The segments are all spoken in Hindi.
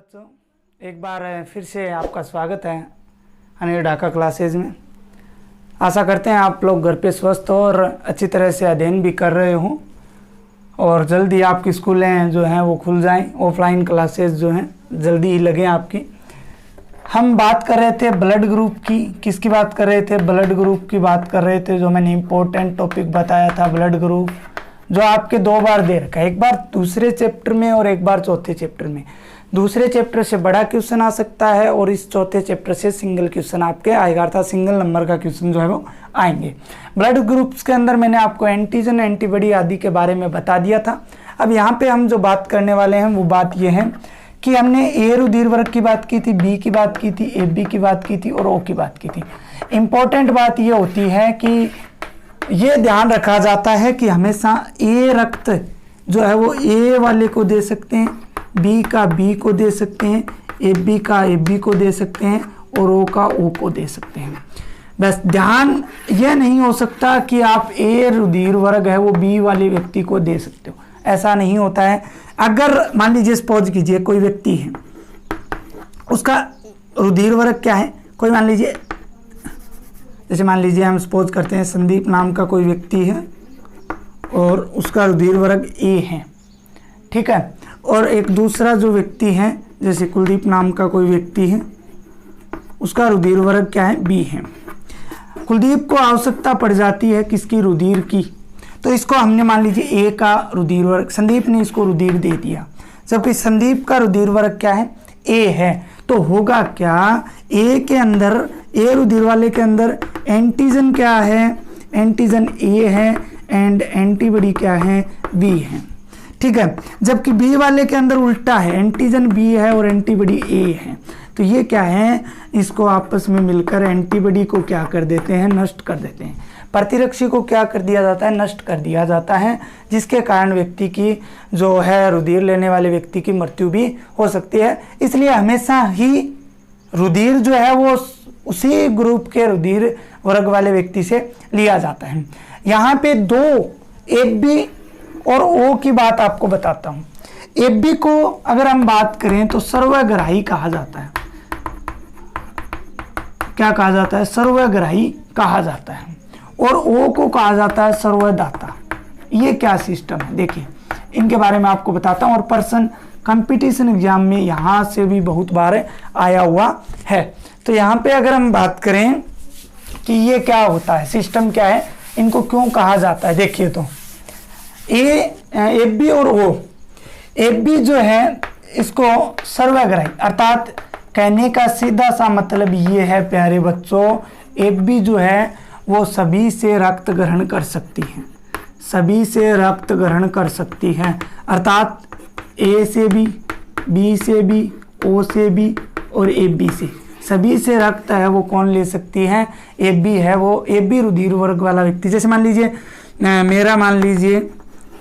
बच्चों, एक बार फिर से आपका स्वागत है अनिल ढाका क्लासेज में। आशा करते हैं आप लोग घर पे स्वस्थ हो और अच्छी तरह से अध्ययन भी कर रहे हो और जल्दी आपकी स्कूलें जो हैं वो खुल जाएं। ऑफलाइन क्लासेज जो हैं जल्दी ही लगें आपकी। हम बात कर रहे थे ब्लड ग्रुप की। किसकी बात कर रहे थे? ब्लड ग्रुप की बात कर रहे थे। जो मैंने इम्पोर्टेंट टॉपिक बताया था ब्लड ग्रुप, जो आपके दो बार दे रखा है, एक बार दूसरे चैप्टर में और एक बार चौथे चैप्टर में। दूसरे चैप्टर से बड़ा क्वेश्चन आ सकता है और इस चौथे चैप्टर से सिंगल क्वेश्चन आपके आएगा, अर्थात सिंगल नंबर का क्वेश्चन जो है वो आएंगे। ब्लड ग्रुप्स के अंदर मैंने आपको एंटीजन, एंटीबॉडी आदि के बारे में बता दिया था। अब यहाँ पे हम जो बात करने वाले हैं वो बात ये है कि हमने ए रुधिर वर्ग की बात की थी, बी की बात की थी, ए बी की बात की थी और ओ की बात की थी। इम्पोर्टेंट बात ये होती है कि ये ध्यान रखा जाता है कि हमेशा ए रक्त जो है वो ए वाले को दे सकते हैं, बी का बी को दे सकते हैं, ए बी का ए बी को दे सकते हैं और ओ का ओ को दे सकते हैं। बस ध्यान यह नहीं हो सकता कि आप ए रुधिर वर्ग है वो बी वाले व्यक्ति को दे सकते हो, ऐसा नहीं होता है। अगर मान लीजिए सपोज कीजिए कोई व्यक्ति है, उसका रुधिर वर्ग क्या है, कोई मान लीजिए, जैसे मान लीजिए हम सपोज करते हैं संदीप नाम का कोई व्यक्ति है और उसका रुधिर वर्ग ए है, ठीक है। और एक दूसरा जो व्यक्ति है जैसे कुलदीप नाम का कोई व्यक्ति है, उसका रुधिर वर्ग क्या है, बी है। कुलदीप को आवश्यकता पड़ जाती है किसकी, रुधिर की, तो इसको हमने मान लीजिए ए का रुधिर वर्ग, संदीप ने इसको रुधिर दे दिया, जबकि संदीप का रुधिर वर्ग क्या है, ए है। तो होगा क्या, ए के अंदर, ए रुधिर वाले के अंदर एंटीजन क्या है, एंटीजन ए है एंड एंटीबॉडी क्या है, बी है, ठीक है। जबकि बी वाले के अंदर उल्टा है, एंटीजन बी है और एंटीबॉडी ए है। तो ये क्या है, इसको आपस में मिलकर एंटीबॉडी को क्या कर देते हैं, नष्ट कर देते हैं। प्रतिरक्षी को क्या कर दिया जाता है, नष्ट कर दिया जाता है, जिसके कारण व्यक्ति की जो है रुधिर लेने वाले व्यक्ति की मृत्यु भी हो सकती है। इसलिए हमेशा ही रुधिर जो है वो उसी ग्रुप के रुधिर वर्ग वाले व्यक्ति से लिया जाता है। यहाँ पे दो ए बी और ओ की बात आपको बताता हूँ। ए बी को अगर हम बात करें तो सर्वग्राही कहा जाता है। क्या कहा जाता है, सर्वग्राही कहा जाता है। और ओ को कहा जाता है सर्वदाता। ये क्या सिस्टम है, देखिए इनके बारे में आपको बताता हूँ। और पर्सन कंपटीशन एग्जाम में यहाँ से भी बहुत बार आया हुआ है। तो यहाँ पे अगर हम बात करें कि ये क्या होता है, सिस्टम क्या है, इनको क्यों कहा जाता है, देखिए तो ए बी और ओ, ए बी जो है इसको सर्वग्राही, अर्थात कहने का सीधा सा मतलब ये है प्यारे बच्चों, ए बी जो है वो सभी से रक्त ग्रहण कर सकती है, सभी से रक्त ग्रहण कर सकती है। अर्थात ए से भी, बी से भी, ओ से भी और ए बी से, सभी से रक्त है वो कौन ले सकती है, ए बी है वो, ए बी रुधिर वर्ग वाला व्यक्ति। जैसे मान लीजिए मेरा मान लीजिए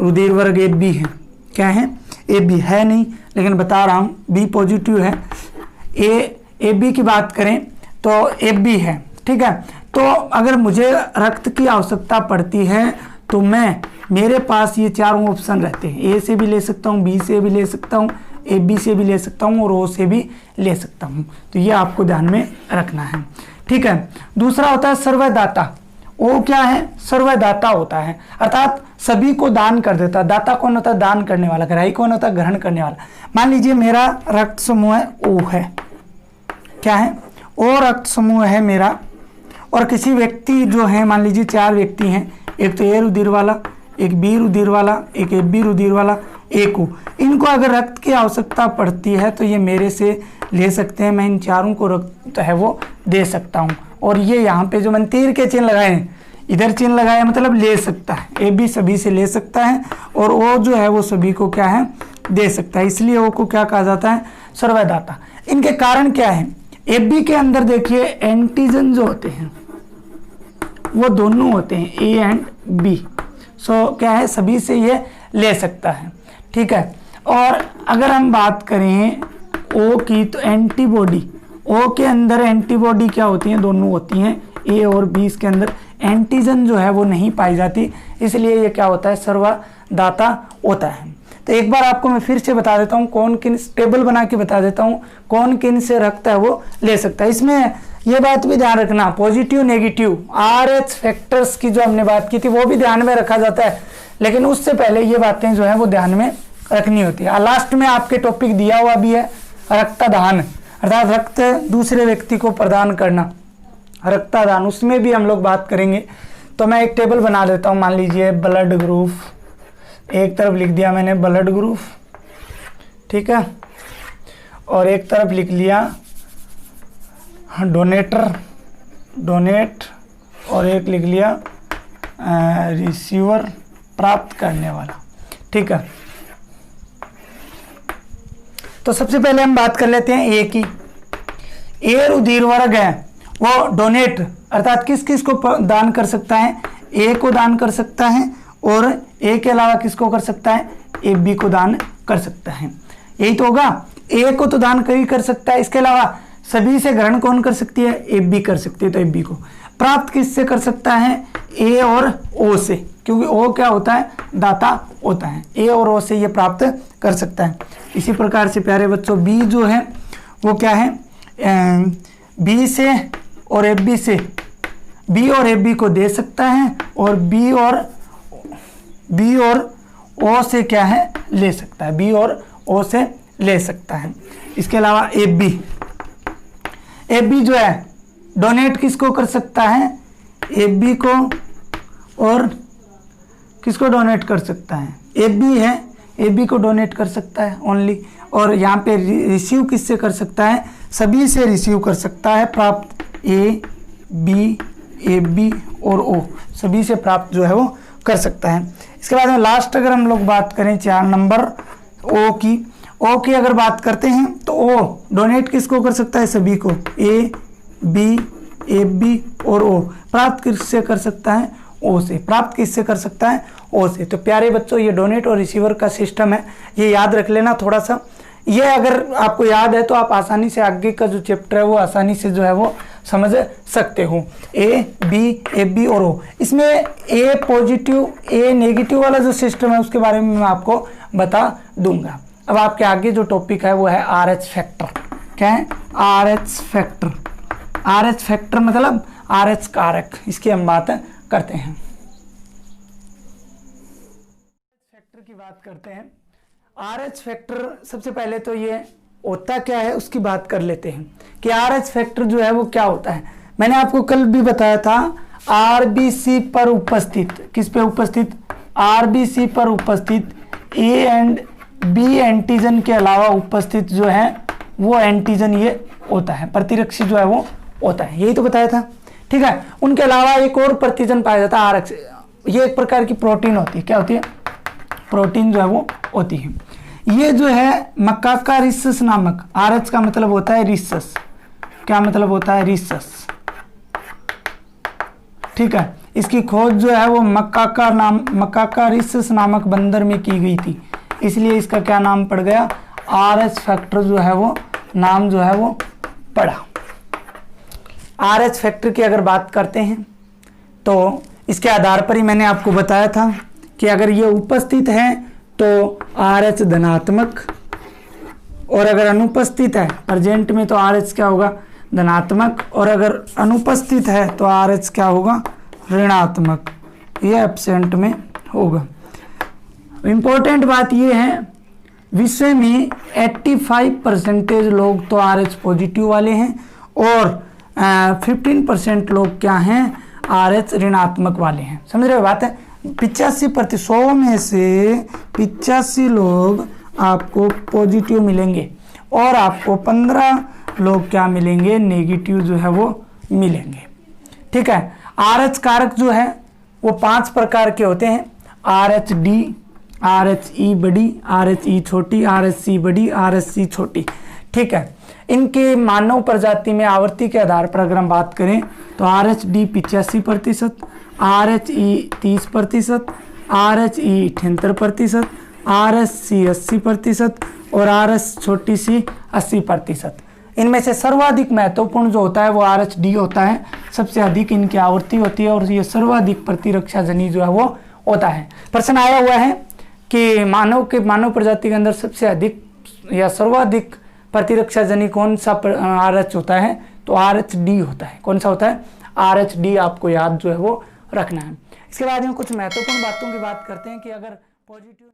रुधिर वर्ग ए बी है, क्या है, ए बी है नहीं, लेकिन बता रहा हूँ बी पॉजिटिव है। ए बी की बात करें तो ए बी है, ठीक है। तो अगर मुझे रक्त की आवश्यकता पड़ती है तो मेरे पास ये चारों ऑप्शन रहते हैं, ए से भी ले सकता हूँ, बी से भी ले सकता हूँ, ए बी से भी ले सकता हूँ और ओ से भी ले सकता हूँ। तो ये आपको ध्यान में रखना है, ठीक है। दूसरा होता है सर्वदाता। वो क्या है, सर्वदाता होता है, अर्थात सभी को दान कर देता है। दाता कौन होता है, दान करने वाला। ग्राही कौन होता है, ग्रहण करने वाला। मान लीजिए मेरा रक्त समूह है ओ है, क्या है, ओ रक्त समूह है मेरा, और किसी व्यक्ति जो है मान लीजिए चार व्यक्ति हैं, एक तो ए रुधिर वाला, एक बी रुधिर वाला, एक ए बी रुधिर वाला, एक ओ। इनको अगर रक्त की आवश्यकता पड़ती है तो ये मेरे से ले सकते हैं, मैं इन चारों को रक्त है वो दे सकता हूँ। और ये यहाँ पे जो मैंने तीर के चिन्ह लगाए हैं, इधर चिन्ह लगाया मतलब ले सकता है, ए बी सभी से ले सकता है और ओ जो है वो सभी को क्या है, दे सकता है। इसलिए ओ को क्या कहा जाता है, सर्वदाता। इनके कारण क्या है, ए बी के अंदर देखिए एंटीजन जो होते हैं वो दोनों होते हैं, ए एंड बी। सो क्या है, सभी से ये ले सकता है, ठीक है। और अगर हम बात करें ओ की तो एंटीबॉडी, ओ के अंदर एंटीबॉडी क्या होती हैं, दोनों होती हैं, ए और बी के अंदर एंटीजन जो है वो नहीं पाई जाती, इसलिए ये क्या होता है, सर्वदाता होता है। तो एक बार आपको मैं फिर से बता देता हूँ, कौन किन टेबल बना के बता देता हूँ कौन किन से रक्त है वो ले सकता है। इसमें ये बात भी ध्यान रखना, पॉजिटिव नेगेटिव RH फैक्टर्स की जो हमने बात की थी वो भी ध्यान में रखा जाता है, लेकिन उससे पहले ये बातें जो है वो ध्यान में रखनी होती है। लास्ट में आपके टॉपिक दिया हुआ भी है रक्तदान, अर्थात रक्त दूसरे व्यक्ति को प्रदान करना, रक्तदान, उसमें भी हम लोग बात करेंगे। तो मैं एक टेबल बना लेता हूँ, मान लीजिए ब्लड ग्रुप, एक तरफ लिख दिया मैंने ब्लड ग्रुप, ठीक है, और एक तरफ लिख लिया डोनेटर, डोनेट, और एक लिख लिया रिसीवर, प्राप्त करने वाला, ठीक है। तो सबसे पहले हम बात कर लेते हैं ए की। ए रुधिर वर्ग है वो डोनेट, अर्थात किस किस को दान कर सकता है, ए को दान कर सकता है, और ए के अलावा किसको कर सकता है, ए बी को दान कर सकता है। यही तो होगा, ए को तो दान कर सकता है, इसके अलावा सभी से ग्रहण कौन कर सकती है, ए बी कर सकती है। तो ए बी को प्राप्त किससे कर सकता है, ए और ओ से, क्योंकि ओ क्या होता है, दाता होता है, ए और ओ से ये प्राप्त कर सकता है। इसी प्रकार से प्यारे बच्चों बी जो है वो क्या है, बी से और एफ बी से, बी और एफ बी को दे सकता है, और बी और ओ से क्या है, ले सकता है, बी और ओ से ले सकता है। इसके अलावा एफ बी जो है डोनेट किसको कर सकता है, एफ बी को, और किसको डोनेट कर सकता है, एफ बी है, एफ बी को डोनेट कर सकता है ओनली। और यहाँ पे रिसीव किससे कर सकता है, सभी से रिसीव कर सकता है, प्राप्त ए बी, एफ बी और ओ, सभी से प्राप्त जो है वो कर सकता है। इसके बाद में लास्ट अगर हम लोग बात करें 4 नंबर ओ की अगर बात करते हैं तो ओ डोनेट किसको कर सकता है, सभी को, ए बी, एफ बी और ओ, प्राप्त किससे कर सकता है, ओ से, प्राप्त किससे कर सकता है, ओ से। तो प्यारे बच्चों ये डोनेट और रिसीवर का सिस्टम है, ये याद रख लेना थोड़ा सा। ये अगर आपको याद है तो आप आसानी से आगे का जो चैप्टर है वो आसानी से जो है वो समझ सकते हो। ए बी, एफ बी और ओ, इसमें ए पॉजिटिव ए नेगेटिव वाला जो सिस्टम है उसके बारे में मैं आपको बता दूंगा। अब आपके आगे जो टॉपिक है वो है RH फैक्टर। क्या है, RH फैक्टर। RH फैक्टर मतलब RH कारक, इसकी हम बात करते हैं। फैक्टर की बात करते हैं। RH फैक्टर सबसे पहले तो ये होता क्या है उसकी बात कर लेते हैं कि RH फैक्टर जो है वो क्या होता है। मैंने आपको कल भी बताया था, RBC पर उपस्थित, किस पे उपस्थित, RBC पर उपस्थित A एंड B एंटीजन के अलावा उपस्थित जो है वो एंटीजन ये होता है, प्रतिरक्षी जो है वो होता है, यही तो बताया था, ठीक है। उनके अलावा एक और प्रतिजन पाया जाता है RX, ये एक प्रकार की प्रोटीन होती है। क्या होती है, प्रोटीन जो है वो होती है। ये जो है मकाका रिसस नामक, RH का मतलब होता है रिसस, क्या मतलब होता है, रिसस, ठीक है। इसकी खोज जो है वो मकाका रिसस नामक बंदर में की गई थी, इसलिए इसका क्या नाम पड़ गया, RH फैक्टर जो है वो नाम जो है वो पड़ा। RH फैक्टर की अगर बात करते हैं तो इसके आधार पर ही मैंने आपको बताया था कि अगर ये उपस्थित है तो RH धनात्मक, और अगर अनुपस्थित है, प्रेजेंट में तो RH क्या होगा, धनात्मक, और अगर अनुपस्थित है तो RH क्या होगा, ऋणात्मक, ये एब्सेंट में होगा। इम्पोर्टेंट बात ये है, विश्व में 85% लोग तो RH पॉजिटिव वाले हैं, और 15% लोग क्या हैं, RH ऋणात्मक वाले हैं। समझ रहे हो बात है, 85% 100 में से 85 लोग आपको पॉजिटिव मिलेंगे, और आपको 15 लोग क्या मिलेंगे, नेगेटिव जो है वो मिलेंगे, ठीक है। RH कारक जो है वो 5 प्रकार के होते हैं, RHD, RHE बड़ी, RHE छोटी, RHC बड़ी, RHC छोटी, ठीक है। इनके मानव प्रजाति में आवर्ती के आधार पर अगर हम बात करें तो RHD 85%, RHE 30%, RHE 78%, RHC 80% और RS छोटी सी 80%। इनमें से सर्वाधिक महत्वपूर्ण जो होता है वो RHD होता है, सबसे अधिक इनकी आवृत्ति होती है, और ये सर्वाधिक प्रतिरक्षा जनी जो है वो होता है। प्रश्न आया हुआ है कि मानव प्रजाति के अंदर सबसे अधिक या सर्वाधिक प्रतिरक्षा जनी कौन सा RH होता है, तो RH-D होता है। कौन सा होता है? RH-D आपको याद जो है वो रखना है। इसके बाद में कुछ महत्वपूर्ण बातों की बात करते हैं कि अगर पॉजिटिव